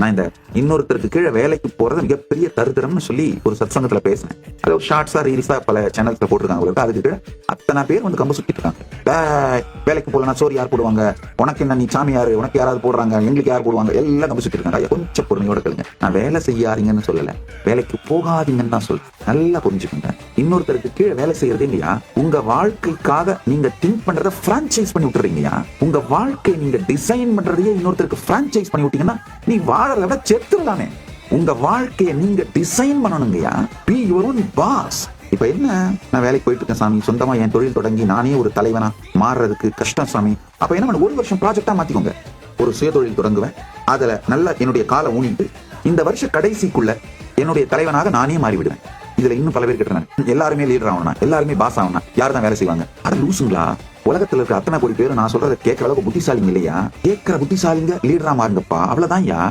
நான் இந்த இன்னொருத்தருக்கு கீழே வேலைக்கு போறது மிகப்பெரிய தருத்திரம்னு சொல்லி ஒரு சத்சங்கத்துல பேசினேன். அது ஒரு ஷார்ட்ஸா ரீல்ஸா பல சேனல்ஸ்ல போட்டிருக்காங்க. அதுக்கு கீழே அத்தனை பேர் வந்து கம்ப சுத்திட்டு இருக்காங்க. வேலைக்கு போலனா சோறு யார் போடுவாங்க, உனக்கு என்ன, நீ சாமி யாரு, உனக்கு யாராவது போடுறாங்க, எங்களுக்கு யார் போடுவாங்க, எல்லாம் கம்ப சுத்திட்டு இருக்காங்க. கொஞ்சம் பொறுமையோட கேளுங்க. நான் வேலை செய்யாதீங்கன்னு சொல்லல, வேலைக்கு போகாதீங்கன்னு தான் சொல்றேன். நல்லா புரிஞ்சுக்கோங்க. இன்னொருத்தருக்கு கீழே வேலை செய்யறது இல்லையா, உங்க வாழ்க்கைக்காக நீங்க திங்க் பண்றத பிரான்சைஸ் பண்ணி விட்டுறீங்கயா. உங்க வாழ்க்கை நீங்க டிசைன் பண்றதையே இன்னொருத்தருக்கு பிரான்சைஸ் பண்ணி விட்டீங்கன்னா நீ வாழறத விட செத்துடலாமே. உங்க வாழ்க்கையை நீங்க டிசைன் பண்ணணுங்கய்யா. Be your own boss. இப்ப என்ன, நான் வேலைக்கு போயிட்டு இருக்கேன் சாமி, சொந்தமா என் தொழில் தொடங்கி நானே ஒரு தலைவனா மாறுறதுக்கு கஷ்டம் சாமி. அப்ப என்ன பண்ண, 1 வருஷம் ப்ராஜெக்டா மாத்திக்கோங்க. ஒரு சுய தொழில் தொடங்குவேன், அதுல நல்ல என்னுடைய காலை ஊனிட்டு இந்த வருஷ கடைசிக்குள்ள என்னுடைய தலைவனாக நானே மாறிவிடுவேன். இதுல இன்னும் பல பேர் கேட்டாங்க, எல்லாருமே லீடர் ஆகணும், எல்லாருமே பாஸ் ஆகணும், யாரு தான் வேலை செய்வாங்க? அட லூசுங்களா, உலகத்துல இருக்க அத்தனை கோடி பேரும் நான் சொல்றதை கேட்கற அளவுக்கு புத்திசாலிங்க இல்லையா? கேட்கிற புத்திசாலிங்க லீடரா மாறுங்கப்பா, அவ்வளவுதான் யா.